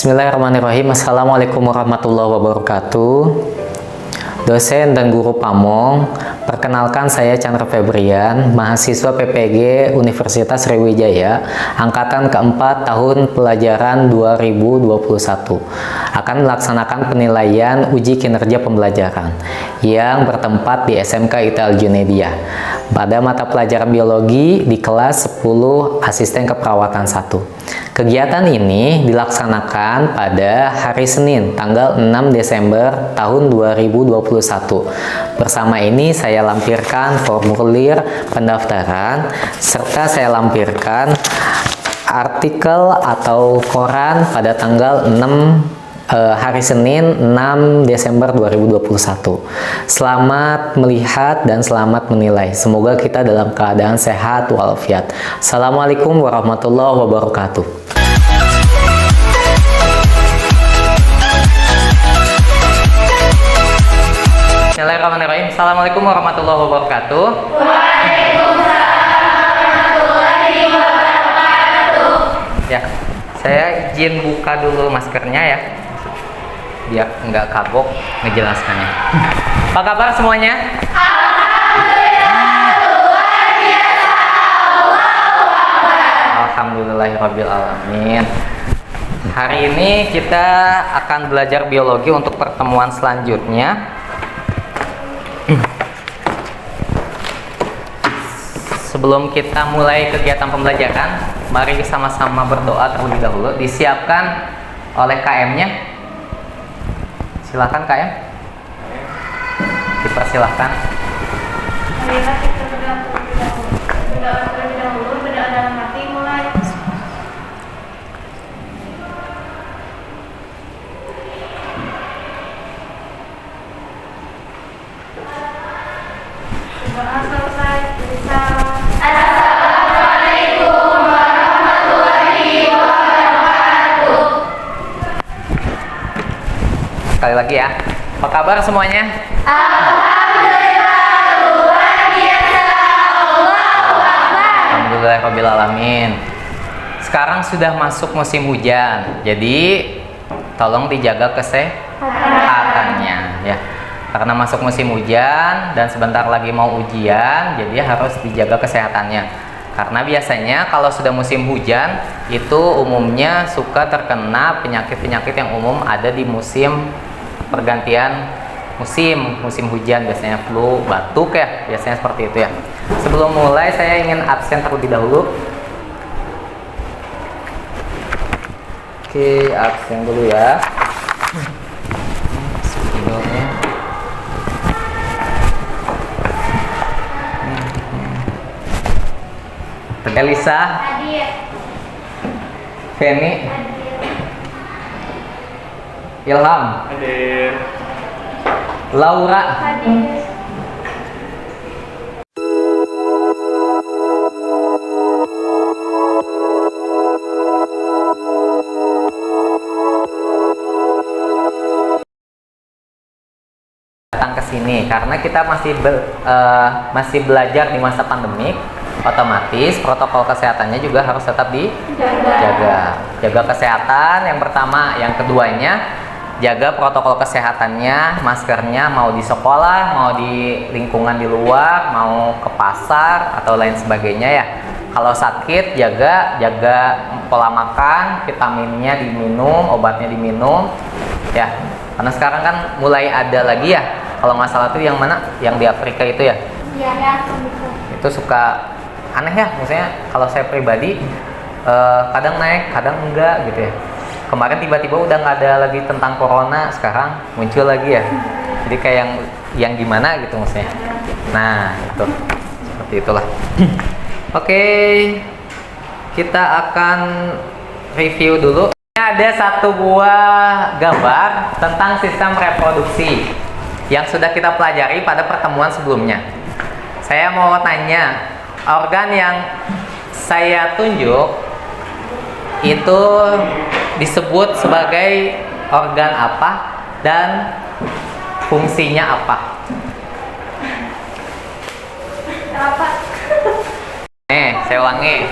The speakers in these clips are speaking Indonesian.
Bismillahirrahmanirrahim. Assalamualaikum warahmatullahi wabarakatuh. Dosen dan guru Pamong, perkenalkan saya Chandra Febrian, mahasiswa PPG Universitas Sriwijaya, angkatan keempat tahun pelajaran 2021, akan melaksanakan penilaian uji kinerja pembelajaran yang bertempat di SMK ITE Al-Junaidyah pada mata pelajaran biologi di kelas 10 asisten keperawatan 1. Kegiatan ini dilaksanakan pada hari Senin, tanggal 6 Desember tahun 2021. Bersama ini saya lampirkan formulir pendaftaran, serta saya lampirkan artikel atau koran pada tanggal 6 hari Senin 6 Desember 2021. Selamat melihat dan selamat menilai. Semoga kita dalam keadaan sehat walafiat. Assalamualaikum warahmatullahi wabarakatuh. Bismillahirrahmanirrahim. Assalamualaikum warahmatullahi wabarakatuh. Waalaikumsalam warahmatullahi wabarakatuh. Ya, saya izin buka dulu maskernya ya, biar nggak kagok ngejelaskannya. Apa kabar semuanya? Alhamdulillah luar biasa. Allahu Akbar. Alhamdulillahirabbil alamin. Hari ini kita akan belajar biologi untuk pertemuan selanjutnya. Sebelum kita mulai kegiatan pembelajaran, mari sama-sama berdoa terlebih dahulu. Disiapkan oleh KM-nya. Silakan KM. Dipersilahkan. Marilah kita berdoa terlebih dahulu. Berdoa terlebih dahulu, berdoa dalam hati mulai. Doa selesai. Salam. Assalamualaikum warahmatullahi wabarakatuh. Sekali lagi ya. Apa kabar semuanya? Alhamdulillah luar biasa. Allahu Akbar. Alhamdulillahirabbil alamin. Sekarang sudah masuk musim hujan. Jadi tolong dijaga kesehatannya ya. Karena masuk musim hujan dan sebentar lagi mau ujian, jadi harus dijaga kesehatannya. Karena biasanya kalau sudah musim hujan itu umumnya suka terkena penyakit-penyakit yang umum ada di musim pergantian musim hujan, biasanya flu, batuk ya, biasanya seperti itu ya. Sebelum mulai saya ingin absen terlebih dahulu. Oke, absen dulu ya. Spidolnya. Elisa, Hadir. Feni, Hadir. Ilham, Hadir. Laura. Hadir. Datang ke sini karena kita masih belajar di masa pandemik, otomatis protokol kesehatannya juga harus tetap dijaga. Jaga kesehatan yang pertama, yang keduanya jaga protokol kesehatannya, maskernya mau di sekolah, mau di lingkungan di luar, mau ke pasar atau lain sebagainya ya. Kalau sakit jaga pola makan, vitaminnya diminum, obatnya diminum ya. Karena sekarang kan mulai ada lagi ya, kalau nggak salah tuh yang mana, yang di Afrika itu ya, Ya. itu suka aneh ya, maksudnya kalau saya pribadi kadang naik, kadang enggak gitu ya. Kemarin tiba-tiba udah nggak ada lagi tentang corona, sekarang muncul lagi ya. Jadi kayak yang gimana gitu maksudnya. Nah itu seperti itulah. Oke, kita akan review dulu. Ada satu buah gambar tentang sistem reproduksi yang sudah kita pelajari pada pertemuan sebelumnya. Saya mau tanya, organ yang saya tunjuk itu disebut sebagai organ apa dan fungsinya apa? Apa? Saya ulangi.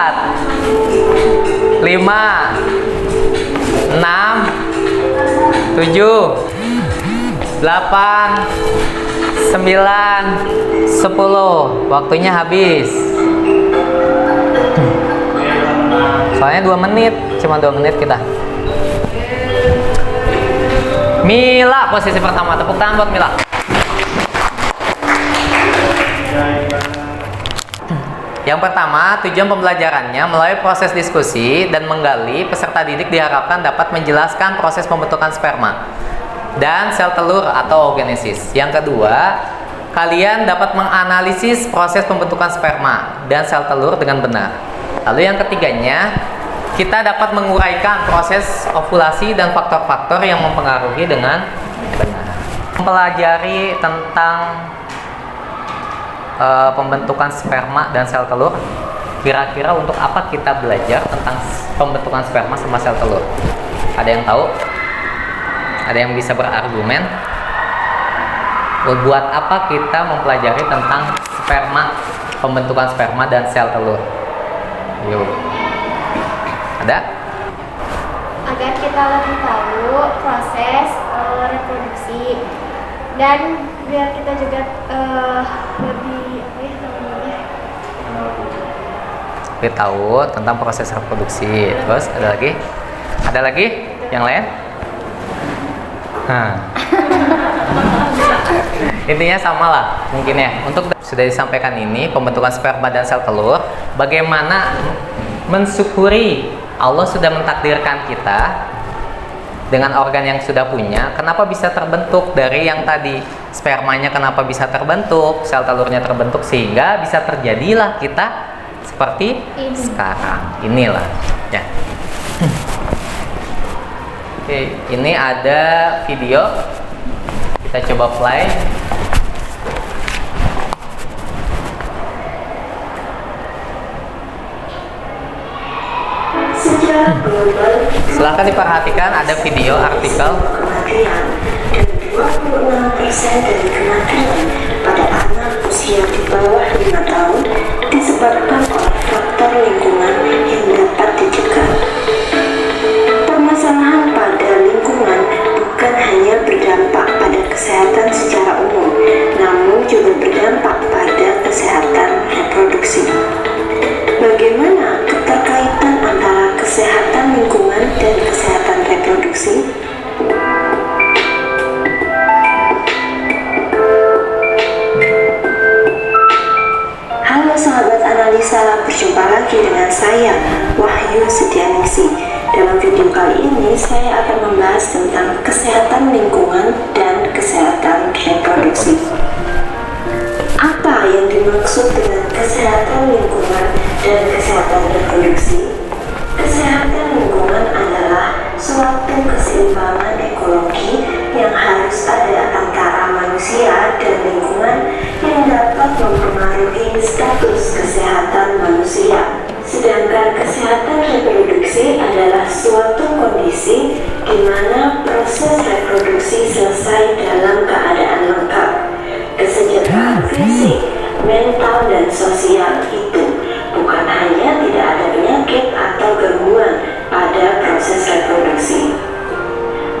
4, 5, 6, 7, 8, 9, 10. Waktunya habis. Soalnya 2 menit, cuma 2 menit kita. Mila posisi pertama, tepuk tangan buat Mila. Yang pertama, tujuan pembelajarannya melalui proses diskusi dan menggali, peserta didik diharapkan dapat menjelaskan proses pembentukan sperma dan sel telur atau oogenesis. Yang kedua, kalian dapat menganalisis proses pembentukan sperma dan sel telur dengan benar. Lalu yang ketiganya, kita dapat menguraikan proses ovulasi dan faktor-faktor yang mempengaruhi dengan benar. Mempelajari tentang pembentukan sperma dan sel telur. Kira-kira untuk apa kita belajar tentang pembentukan sperma sama sel telur? Ada yang tahu? Ada yang bisa berargumen? Buat apa kita mempelajari tentang sperma, pembentukan sperma dan sel telur? Yuk. Ada? Agar kita lebih tahu proses reproduksi dan biar kita juga lebih apa ya namanya? Lebih tahu tentang proses reproduksi. Terus ada lagi? Ada lagi? Yang lain? Intinya sama lah mungkin ya. Untuk sudah disampaikan ini pembentukan sperma dan sel telur, bagaimana mensyukuri Allah sudah mentakdirkan kita dengan organ yang sudah punya, kenapa bisa terbentuk dari yang tadi spermanya, kenapa bisa terbentuk, sel telurnya terbentuk sehingga bisa terjadilah kita seperti ini. Sekarang inilah ya. Oke, ini ada video, kita coba play. Silahkan diperhatikan, ada video artikel. Kematian dan 26% dari kematian pada anak usia di bawah 5 tahun disebabkan oleh faktor lingkungan yang dapat dicegah. Permasalahan pada lagi dengan saya, Wahyu Setianingsih. Dalam video kali ini, saya akan membahas tentang kesehatan lingkungan dan kesehatan reproduksi. Apa yang dimaksud dengan kesehatan lingkungan dan kesehatan reproduksi? Kesehatan lingkungan adalah suatu keseimbangan ekologi yang harus ada antara manusia dan lingkungan yang dapat mempengaruhi status kesehatan manusia. Sedangkan kesehatan reproduksi adalah suatu kondisi di mana proses reproduksi selesai dalam keadaan lengkap. Kesejahteraan fisik, mental, dan sosial itu bukan hanya tidak ada penyakit atau gangguan pada proses reproduksi.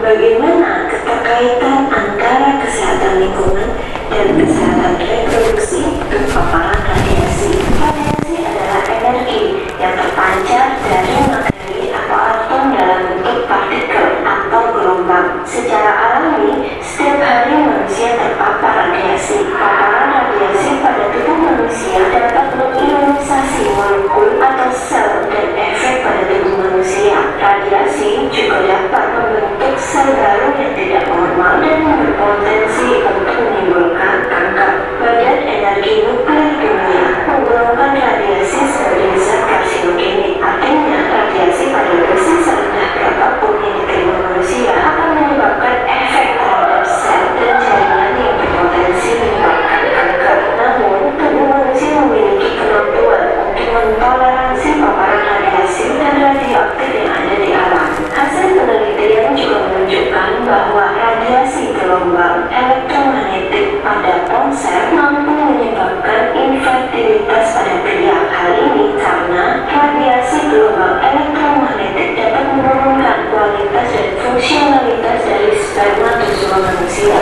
Bagaimana keterkaitan antara kesehatan lingkungan dan kesehatan reproduksi? Paparan radiasi. Radiasi adalah energi yang terpancar dari materi atau atom dalam bentuk partikel atau gelombang. Secara alami, setiap hari manusia terpapar radiasi. Paparan radiasi pada tubuh manusia dapat mengionisasi molekul atau sel dan efek pada tubuh manusia. Radiasi juga dapat membentuk sel baru yang tidak normal dan berpotensi untuk menimbulkan kanker. Badan Energi Nuklir Dunia menggolongkan radiasi sebagai zat karsinogenik. Artinya, radiasi pada dosis serendah berapapun yang diterima manusia akan menyebabkan efek terhadap sel dan jaringan yang berpotensi menyebabkan kanker. Namun, tubuh manusia memiliki kemampuan untuk mentoleransi paparan radiasi dan radioaktif yang ada di alam. Hasil penelitian juga menunjukkan bahwa radiasi gelombang elektromagnetik pada ponsel mampu menyebabkan infertilitas pada pria. Hal ini karena radiasi gelombang elektromagnetik dapat menurunkan kualitas dan fungsionalitas dari spermatozoa manusia.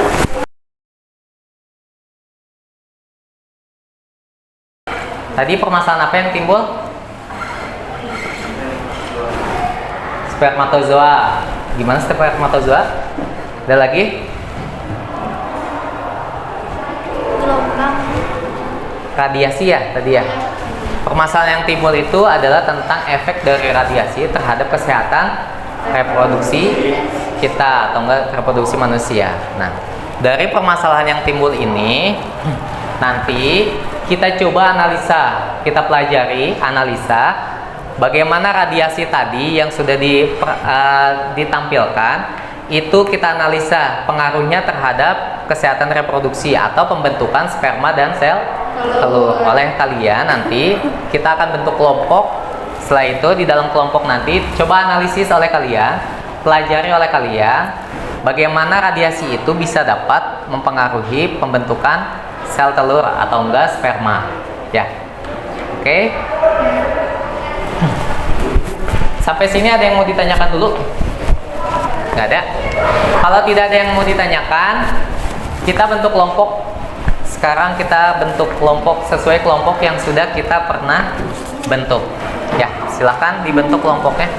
Tadi permasalahan apa yang timbul? Spermatozoa. Gimana spermatozoa? Ada lagi? Gelombang. Radiasi ya tadi ya. Permasalahan yang timbul itu adalah tentang efek dari radiasi terhadap kesehatan reproduksi kita atau enggak reproduksi manusia. Nah, dari permasalahan yang timbul ini nanti kita coba analisa, kita pelajari analisa bagaimana radiasi tadi yang sudah ditampilkan itu kita analisa pengaruhnya terhadap kesehatan reproduksi atau pembentukan sperma dan sel telur oleh kalian. Nanti kita akan bentuk kelompok. Setelah itu di dalam kelompok nanti coba analisis oleh kalian, pelajari oleh kalian bagaimana radiasi itu bisa dapat mempengaruhi pembentukan sel telur atau enggak sperma ya. Oke. Sampai sini ada yang mau ditanyakan dulu? Nggak ada? Kalau tidak ada yang mau ditanyakan, kita bentuk kelompok. Sekarang kita bentuk kelompok sesuai kelompok yang sudah kita pernah bentuk. Ya, silahkan dibentuk kelompoknya.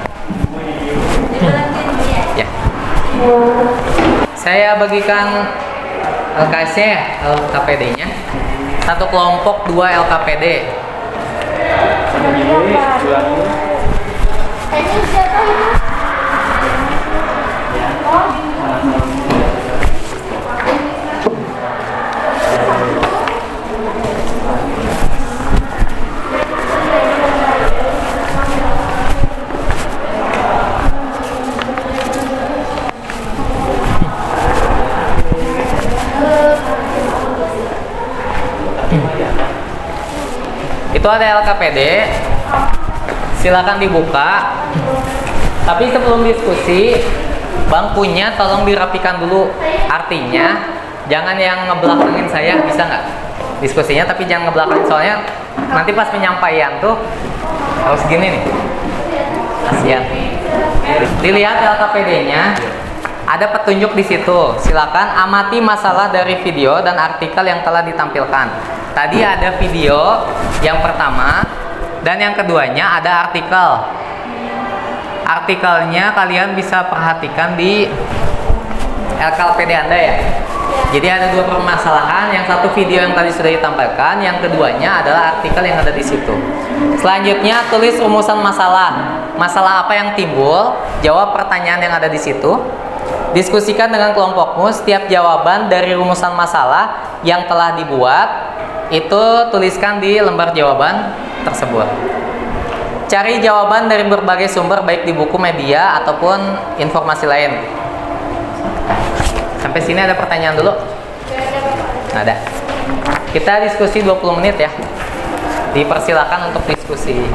Ya. Saya bagikan LKS-nya ya, LKPD-nya. Satu kelompok 2 LKPD. Ini siapa ini? Oh, Itu ada LKPD. Silakan dibuka. Tapi sebelum diskusi, bangkunya tolong dirapikan dulu. Artinya, jangan yang ngebelakangin saya, bisa nggak? Diskusinya, tapi jangan ngebelakangin, soalnya nanti pas penyampaian tuh harus gini nih. Kasihan. Dilihat LKPD-nya, ada petunjuk di situ. Silakan amati masalah dari video dan artikel yang telah ditampilkan. Tadi ada video yang pertama dan yang keduanya ada artikel. Artikelnya kalian bisa perhatikan di LKPD Anda ya. Jadi ada dua permasalahan, yang satu video yang tadi sudah ditampilkan, yang keduanya adalah artikel yang ada di situ. Selanjutnya tulis rumusan masalah. Masalah apa yang timbul? Jawab pertanyaan yang ada di situ. Diskusikan dengan kelompokmu setiap jawaban dari rumusan masalah yang telah dibuat, itu tuliskan di lembar jawaban tersebut. Cari jawaban dari berbagai sumber baik di buku, media, ataupun informasi lain. Sampai sini ada pertanyaan dulu? Ada. Kita diskusi 20 menit ya. Dipersilakan untuk diskusi.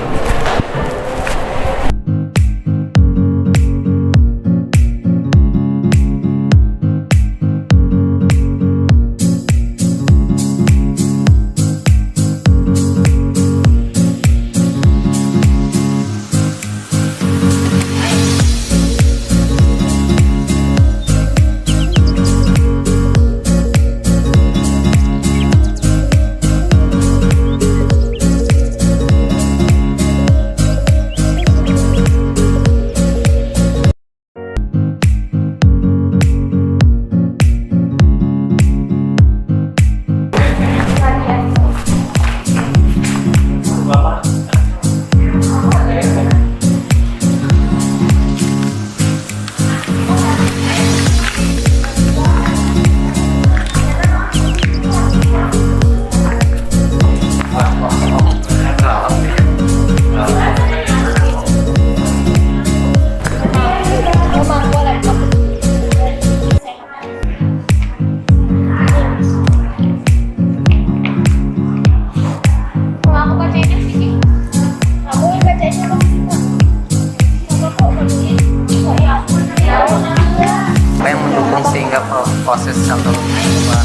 Apa yang mendukung sehingga proses saldo berubah?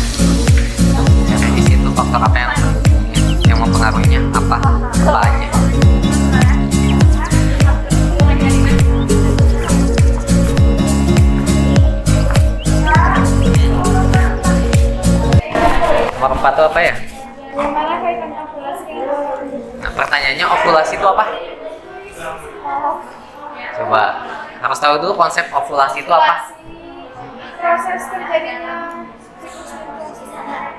Jadi di situ faktor apa yang mendukungnya, yang mempengaruhinya apa aja? Nomor 4 itu apa ya? Nah, pertanyaannya ovulasi itu apa? Coba harus tahu dulu konsep ovulasi itu apa? Proses terjadinya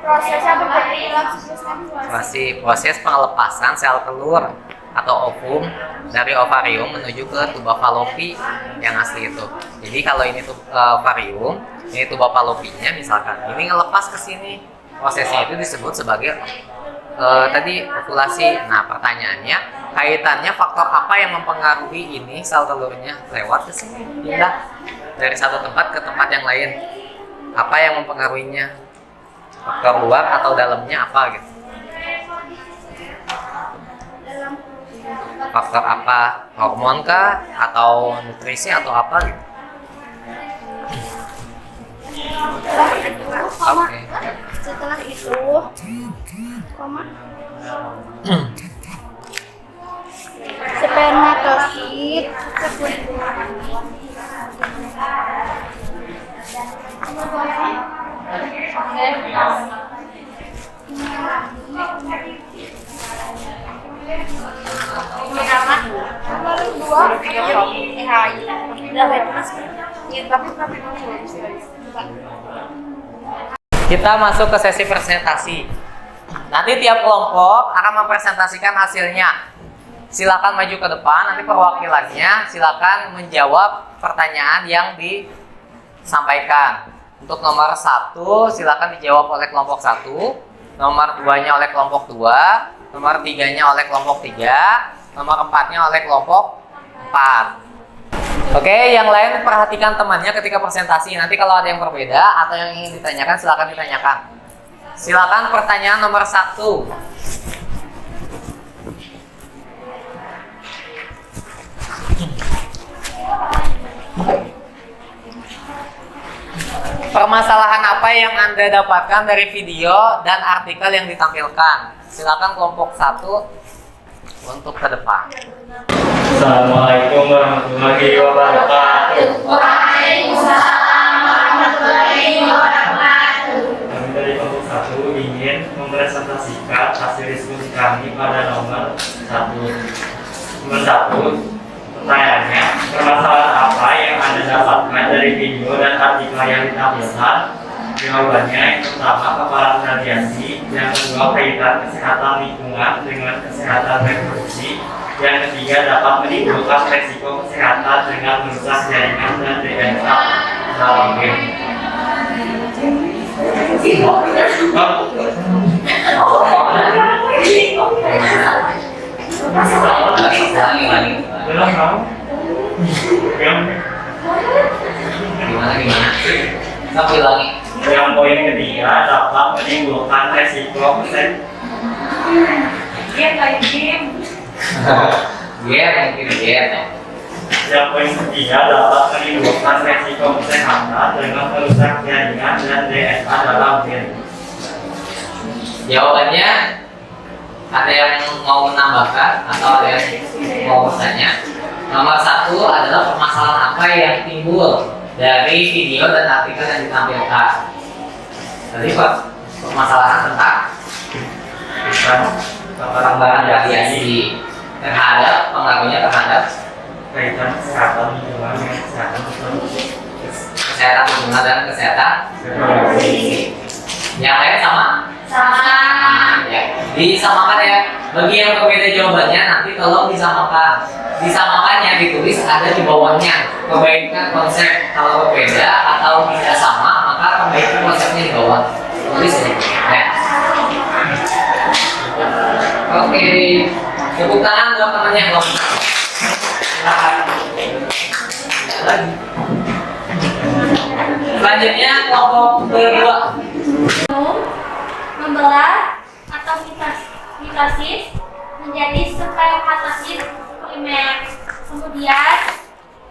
proses yang terjadi dalam siklus menstruasi. Proses pengelepasan sel telur atau ovum dari ovarium menuju ke tuba falopi yang asli itu. Jadi kalau ini tuh ovarium, ini tuba falopinya misalkan, ini ngelepas ke sini, prosesnya itu disebut sebagai tadi ovulasi. Nah pertanyaannya, kaitannya faktor apa yang mempengaruhi ini sel telurnya lewat ke sini, pindah dari satu tempat ke tempat yang lain? Apa yang mempengaruhinya? Faktor luar atau dalamnya apa gitu? Faktor apa? Hormon kah? Atau nutrisi atau apa gitu? Oke. Setelah itu, koma. Spermatosit Kita masuk ke sesi presentasi. Nanti tiap kelompok akan mempresentasikan hasilnya. Silakan maju ke depan, nanti perwakilannya silakan menjawab pertanyaan yang disampaikan. Untuk nomor 1 silakan dijawab oleh kelompok 1, nomor 2-nya oleh kelompok 2, nomor 3-nya oleh kelompok 3, nomor 4-nya oleh kelompok 4. Oke, yang lain perhatikan temannya ketika presentasi. Nanti kalau ada yang berbeda atau yang ingin ditanyakan silakan ditanyakan. Silakan pertanyaan nomor 1. Permasalahan apa yang Anda dapatkan dari video dan artikel yang ditampilkan? Silakan kelompok 1 untuk ke depan. Assalamualaikum warahmatullahi wabarakatuh. Waalaikumsalam warahmatullahi wabarakatuh. Kami dari kelompok 1 ingin mempresentasikan hasil diskusi kami pada nomor 1. Nomor 1, pertanyaannya, permasalahan apa yang Anda dapatkan dari video dan artikel yang ditampilkan? Jawabannya yang pertama paparan radiasi, yang kedua kaitan kesehatan lingkungan dengan kesehatan reproduksi, yang ketiga dapat menimbulkan resiko kesehatan dengan merusak jaringan dan DNA dalam gen. Belum tahu? Gimana? Kamu ulangi. Yang poin ketiga dapat menimbulkan resiko kesehatan. Game lagi game. Mungkin ya. Yang poin ketiga dapat menimbulkan resiko kesehatan dengan merusak jaringan dan DNA dalam gen. Jawabannya ada yang mau menambahkan atau ada yang mau bertanya? Nomor 1 adalah permasalahan apa yang timbul dari video dan artikel yang ditampilkan. Tadi permasalahan tentang pengembangan radiasi terhadap pengaruhnya terhadap Kaitan kesehatan lingkungan dan kesehatan lingkungan dan kesehatan reproduksi. Yang lain sama? Ya. Disamakan ya. Bagi yang berbeda jawabannya nanti tolong disamakan. Disamakannya ditulis ada di bawahnya. Perbaikan konsep kalau berbeda atau tidak sama maka perbaikan konsepnya di bawah. Tulis ini. Ya. Oke. Tepuk tangan buat temannya yang ngomong. Silakan. Lagi. Selanjutnya kelompok kedua. Membelah atau mitosis menjadi spermatosit primer. Kemudian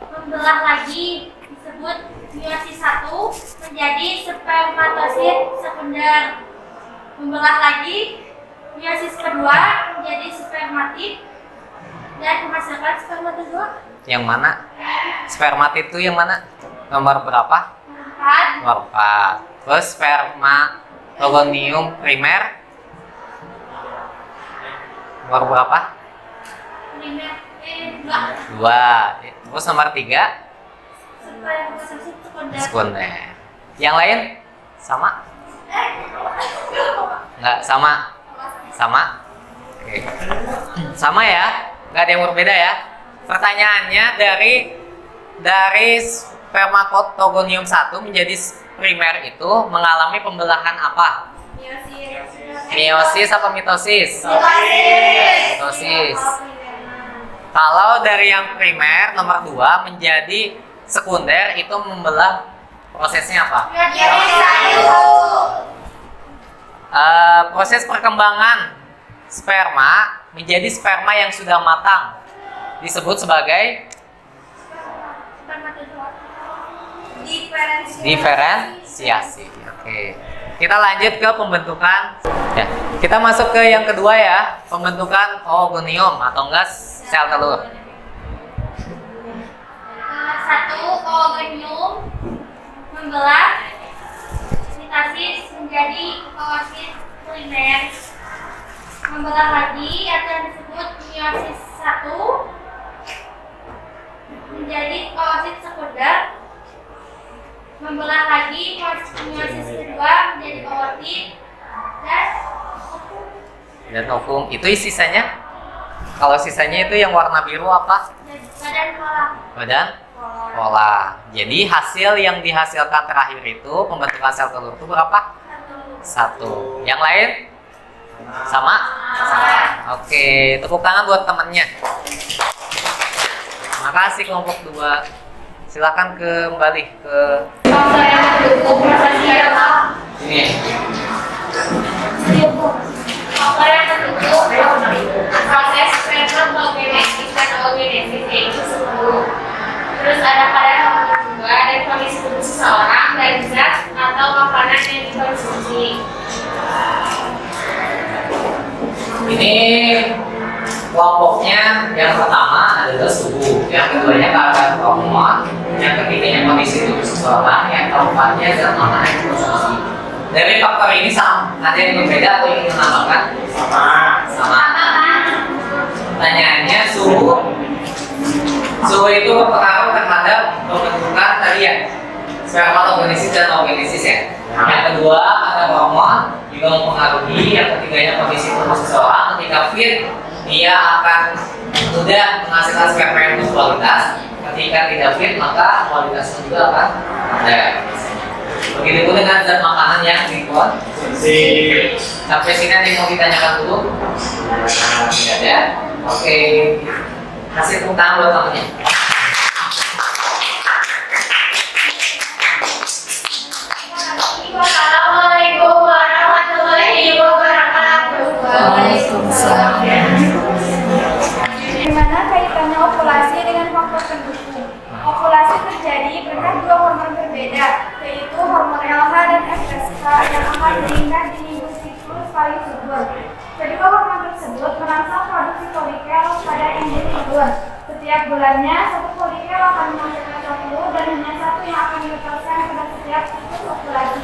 membelah lagi disebut meiosis 1 menjadi spermatosit sekunder. Membelah lagi meiosis kedua menjadi spermatid dan menghasilkan spermatozoa. Yang mana? Spermatid itu yang mana? Nomor berapa? 4. Nomor 4. Terus spermatogonium primer nomor berapa? Primer 2. 2. Terus nomor 3 Spermatosit sekunder. sekunder. Yang lain sama? Enggak sama? Sama? Oke. Sama ya? Enggak ada yang berbeda ya? Pertanyaannya dari spermatogonium 1 menjadi primer itu mengalami pembelahan apa? Meiosis apa mitosis? Mitosis. Kalau dari yang primer nomor 2 menjadi sekunder itu membelah prosesnya apa? Proses perkembangan sperma menjadi sperma yang sudah matang disebut sebagai diferensiasi. Oke. Kita lanjut ke pembentukan. Ya, kita masuk ke yang kedua ya, pembentukan oogonium atau enggak sel telur. 1. Oogonium membelah mitosis menjadi oosit primer. Membelah lagi atau yang disebut meiosis 1 menjadi oosit sekunder. Membelah lagi meiosis kedua menjadi ootid Dan ovum itu sisanya. Kalau sisanya itu yang warna biru apa? badan kolam. Badan pola. Jadi hasil yang dihasilkan terakhir itu pembentukan sel telur itu berapa? 1. Yang lain? Sama? Oke, tepuk tangan buat temennya. Makasih kelompok 2. Silakan kembali ke Faktor yang mendukung prosesnya adalah ini. faktor yang mendukung proses spermatogenesis dan oogenesis yaitu suhu. Terus ada kadar hormon juga dan kondisi tubuh seseorang dan zat atau makanan yang dikonsumsi. Ini kelompoknya yang pertama adalah suhu, yang keduanya kadar hormon, yang ketiganya kondisi tubuh seseorang, yang keempatnya zat makanan yang dikonsumsi. Dari faktor ini ada yang berbeda atau ingin menambahkan? Sama. Pertanyaannya suhu itu berpengaruh terhadap pembentukan tadi ya, spermatogenesis dan oogenesis ya. Yang banyak kondisi tubuh seseorang. Ketika fit, dia akan mudah menghasilkan sperma yang berkualitas. Ketika tidak fit, maka kualitasnya juga akan ada. Begitu pun dengan zat makanan yang dikonsumsi. Sampai sini ada yang mau ditanyakan dulu? Tidak ada. Oke, kasih tepuk tangan buat temannya. Assalamualaikum warahmatullahi wabarakatuh. Waalaikumsalam. Bagaimana kaitannya ovulasi dengan faktor pendukung? Ovulasi terjadi karena dua hormon berbeda, yaitu hormon LH dan FSH yang akan meningkat di minggu siklus paling subur. Kedua hormon tersebut merangsang produksi folikel pada individu. Setiap bulannya, satu folikel akan menghasilkan ovul dan hanya satu yang akan dilepaskan pada setiap siklus ovulasi.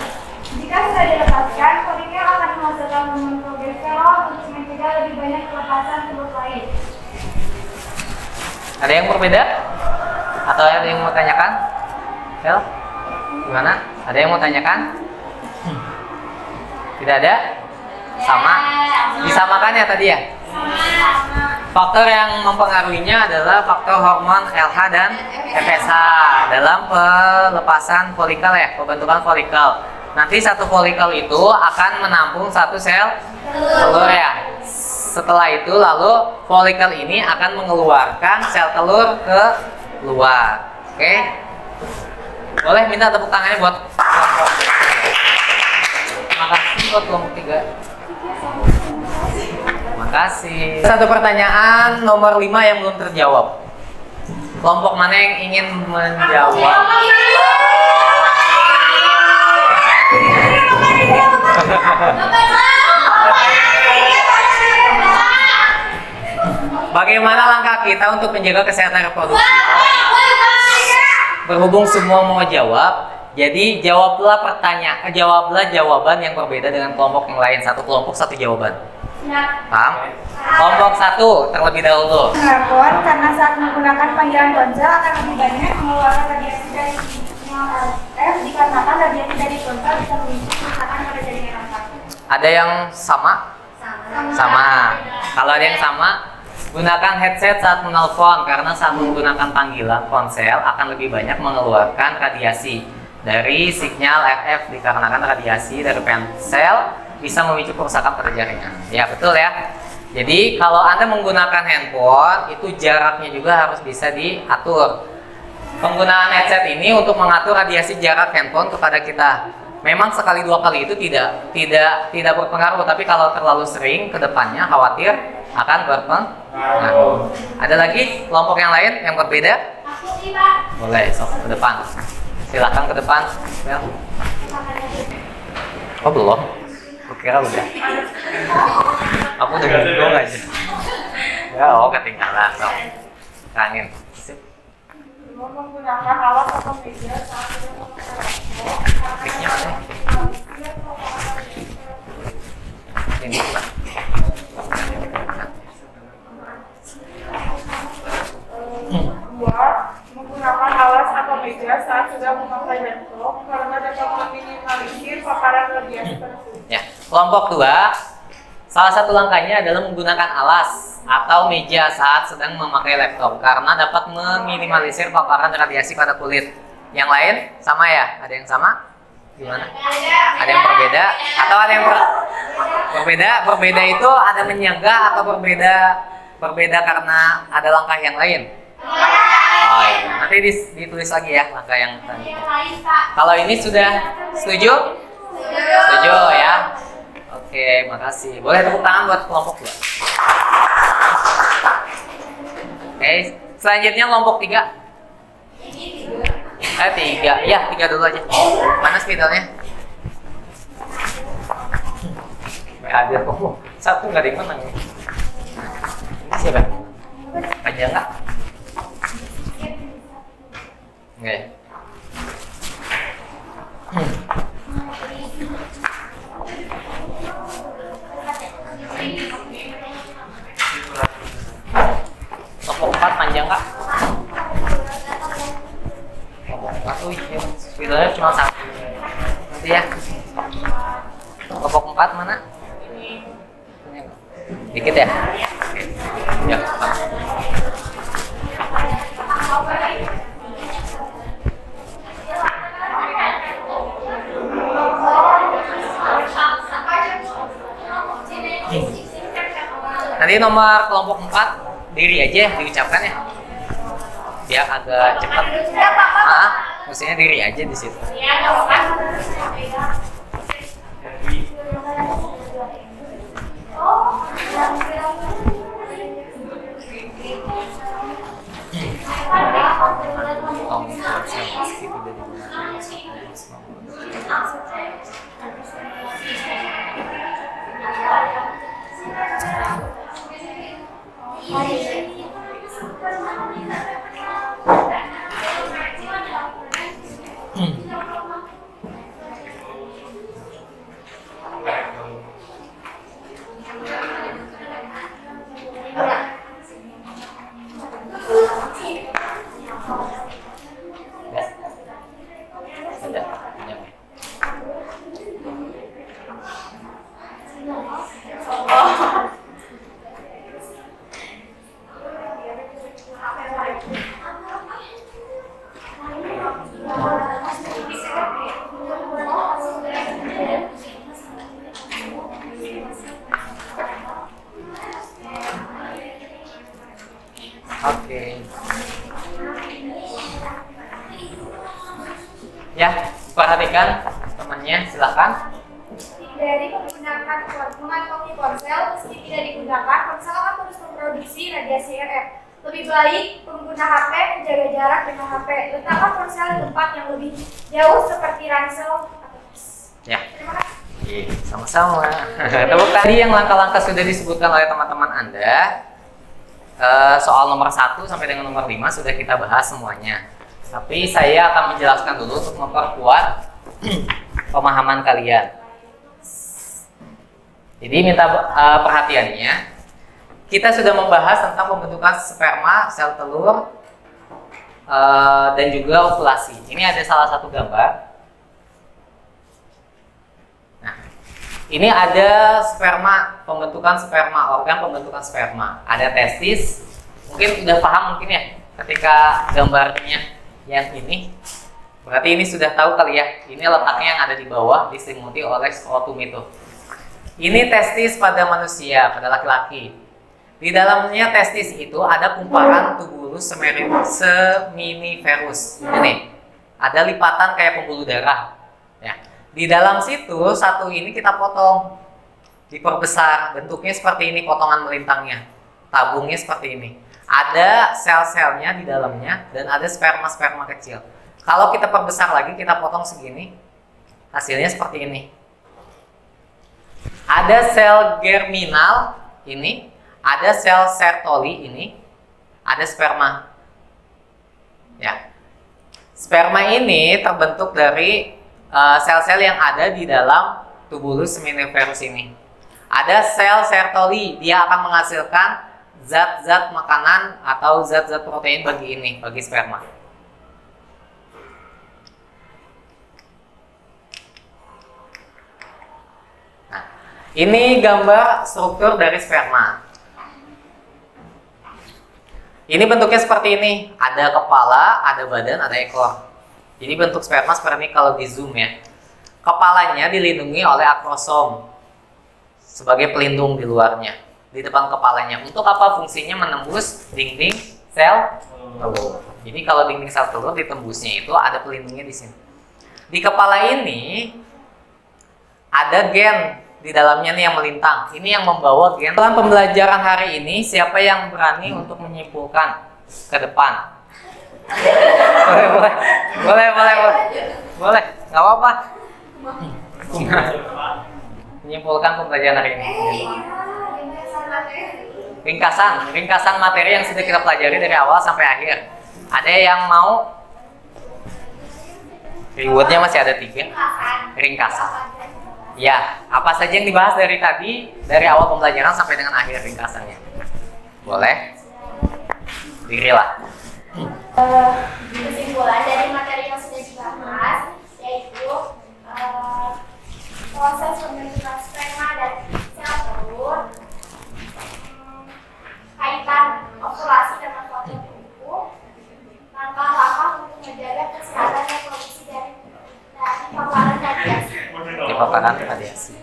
Jika sudah dilepaskan, folikel akan menghasilkan hormon progesteron untuk mencegah lebih banyak pelepasan telur lain. Ada yang berbeda? Atau ada yang mau tanyakan? Sel? Gimana? Ada yang mau tanyakan? Tidak ada? Sama? Disamakan ya tadi ya? Faktor yang mempengaruhinya adalah faktor hormon LH dan FSH dalam pelepasan folikel ya, pembentukan folikel. Nanti satu folikel itu akan menampung satu sel telur ya. Setelah itu lalu folikel ini akan mengeluarkan sel telur ke luar. Oke? Boleh minta tepuk tangannya buat kelompok. Terima kasih buat kelompok 3. Terima kasih. Satu pertanyaan nomor 5 yang belum terjawab. Kelompok mana yang ingin menjawab? Bagaimana langkah kita untuk menjaga kesehatan reproduksi? Berhubung semua mau jawab, jadi jawablah jawaban yang berbeda dengan kelompok yang lain. Satu kelompok satu jawaban. Paham? Kelompok 1 terlebih dahulu. Hormon karena saat menggunakan panggilan ponsel akan lebih banyak mengeluarkan radiasi dari sinyal RF dikarenakan radiasi dari ponsel bisa memicu kerusakan pada jaringan otak. Ada yang sama? Sama. Kalau ada yang sama, gunakan headset saat menelpon karena saat menggunakan panggilan ponsel akan lebih banyak mengeluarkan radiasi dari sinyal RF dikarenakan radiasi dari ponsel bisa memicu kerusakan pada jaringan. Ya betul ya. Jadi kalau Anda menggunakan handphone itu jaraknya juga harus bisa diatur. Penggunaan headset ini untuk mengatur radiasi jarak handphone kepada kita. Memang sekali dua kali itu tidak berpengaruh, tapi kalau terlalu sering ke depannya khawatir akan berpengaruh. Ada lagi kelompok yang lain yang berbeda? Boleh, sok ke depan. Silakan ke depan. Oh belum? Kukira udah. Aku udah bingung aja. Ya, oh ketinggalan. Sok. Kangen. Sip. Menggunakan alat atau media saat Grafiknya mana? Ini Pak. Menggunakan alas atau meja saat sudah memakai laptop karena dapat meminimalisir paparan radiasi pada kulit. Ya, kelompok 2. Salah satu langkahnya adalah menggunakan alas atau meja saat sedang memakai laptop karena dapat meminimalisir paparan radiasi pada kulit. Yang lain sama ya? Ada yang sama? Gimana? Ada yang berbeda? Atau ada yang berbeda? Berbeda itu ada menyangga atau berbeda karena ada langkah yang lain? Oh iya. Nanti ditulis lagi ya langkah yang tadi. Kalau ini sudah setuju? Setuju ya? Oke, makasih. Boleh tepuk tangan buat kelompok 2. Oke, selanjutnya kelompok 3. 3. Ya, 3 dulu aja. Mana spidolnya? Ada kok. Satu nggak ada yang menang. Siapa? Panjang nggak? Nggak ya? Kelompok 4 panjang nggak? Kelompok 4, ya, spidolnya cuma 1. Nanti ya. Kelompok 4 mana? Dikit ya? Oke. Ya, Pak. Nanti nomor kelompok 4 diri aja diucapkan ya. Biar agak cepat. Maksudnya diri aja di situ. Oke. Ya, perhatikan temannya, silakan. Dari mengantongi ponsel meski tidak digunakan, ponsel akan terus memproduksi radiasi RF. Lebih baik pengguna HP menjaga jarak dengan HP. Letakkan ponsel di tempat yang lebih jauh seperti ransel atau tas. Ya. Sama-sama. Tepuk tadi yang langkah-langkah sudah disebutkan oleh teman-teman Anda. Soal nomor 1 sampai dengan nomor 5 sudah kita bahas semuanya. Tapi saya akan menjelaskan dulu untuk memperkuat pemahaman kalian. Jadi minta perhatiannya. Kita sudah membahas tentang pembentukan sperma, sel telur, dan juga ovulasi. Ini ada salah satu gambar. Nah, ini ada sperma, pembentukan sperma, organ pembentukan sperma. Ada testis. Mungkin udah paham mungkin ya ketika gambarnya yang ini. Berarti ini sudah tahu kali ya. Ini letaknya yang ada di bawah, diselimuti oleh skrotum itu. Ini testis pada manusia, pada laki-laki. Di dalamnya testis itu ada kumparan tubulus seminiferus. Ini ada lipatan kayak pembuluh darah. Ya. Di dalam situ satu ini kita potong, diperbesar. Bentuknya seperti ini, potongan melintangnya. Tabungnya seperti ini. Ada sel-selnya di dalamnya dan ada sperma-sperma kecil. Kalau kita perbesar lagi, kita potong segini, hasilnya seperti ini. Ada sel germinal ini, ada sel Sertoli ini, ada sperma. Ya, sperma ini terbentuk dari sel-sel yang ada di dalam tubulus seminiferus ini. Ada sel Sertoli, dia akan menghasilkan zat-zat makanan atau zat-zat protein bagi ini, bagi sperma. Ini gambar struktur dari sperma. Ini bentuknya seperti ini. Ada kepala, ada badan, ada ekor. Jadi bentuk sperma seperti ini kalau di zoom ya. Kepalanya dilindungi oleh akrosom sebagai pelindung di luarnya. Di depan kepalanya. Untuk apa fungsinya? Menembus dinding sel telur. Jadi kalau dinding sel telur ditembusnya itu ada pelindungnya di sini. Di kepala ini ada gen di dalamnya nih yang melintang. Ini yang membawa gen. Dalam pembelajaran hari ini, siapa yang berani untuk menyimpulkan ke depan? Boleh. Nggak apa-apa. Menyimpulkan pembelajaran hari ini. Ringkasan materi yang sudah kita pelajari dari awal sampai akhir. Ada yang mau? Rewardnya masih ada 3. Ringkasan. Ya, apa saja yang dibahas dari tadi, dari awal pembelajaran sampai dengan akhir ringkasannya. Boleh? Dirilah. Kesimpulan dari materi yang sudah dibahas yaitu proses pembentukan sperma dan sel telur pemaparan radiasi.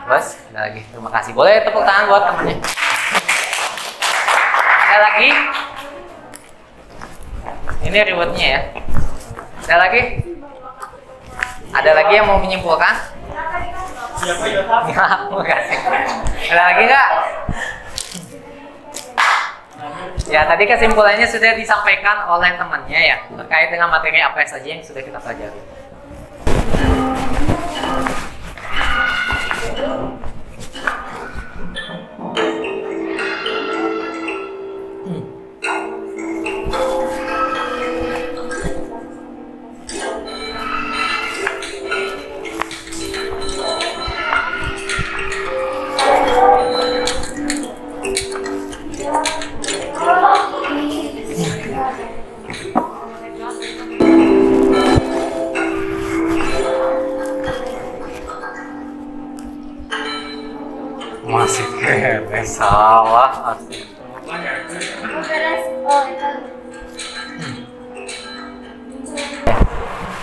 Terus ada lagi, terima kasih. Boleh tepuk tangan buat temannya. Ada lagi? Ini rewardnya ya. Ada lagi? Ada lagi yang mau menyimpulkan? Siapa Yota? Terima kasih. Ada lagi nggak? Ya, tadi kesimpulannya sudah disampaikan oleh temannya ya, terkait dengan materi apa saja yang sudah kita pelajari. Masih keren, salah asli.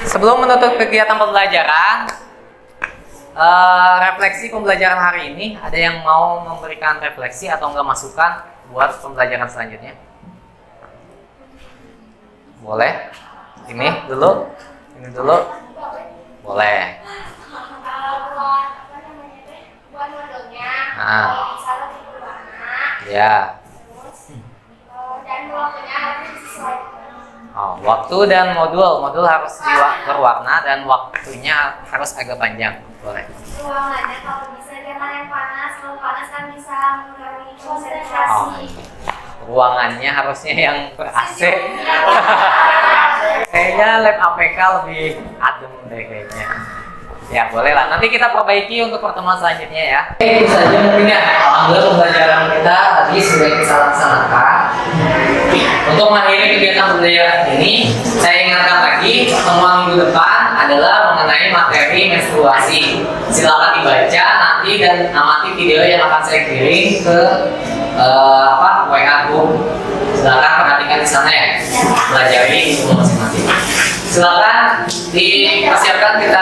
Sebelum menutup kegiatan pembelajaran, refleksi pembelajaran hari ini, ada yang mau memberikan refleksi atau enggak masukan buat pembelajaran selanjutnya? Boleh? Ini dulu? Ini dulu? Boleh. Buat modelnya, Ah. bisa lebih berwarna, Ya. dan waktunya harus disesuaikan. Oh, waktu dan modul harus berwarna dan waktunya harus agak panjang. Boleh. Ruangannya kalau bisa jangan yang panas, kalau panas kan bisa mengurangi Oh, konsentrasi. ruangannya harusnya yang ber-AC. Kayaknya lab APK lebih adem deh kayaknya. Ya boleh lah, nanti kita perbaiki untuk pertemuan selanjutnya ya. Oke, itu saja mungkin ya. Alhamdulillah pembelajaran kita tadi sudah kita laksanakan. Untuk mengakhiri kegiatan pembelajaran ini, saya ingatkan lagi pertemuan minggu depan adalah mengenai materi menstruasi. Silakan dibaca nanti dan amati video yang akan saya kirim ke WA group. Silakan perhatikan di sana ya, pelajari semua masing-masing. Silakan dipersiapkan, kita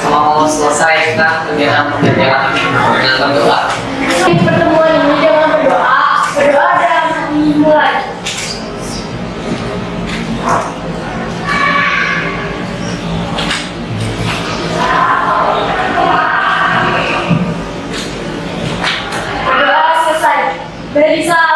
mau selesaikan kegiatan pembelajaran ini dengan berdoa. Di pertemuan ini jangan berdoa dan dimulai. Berdoa selesai. Berdoa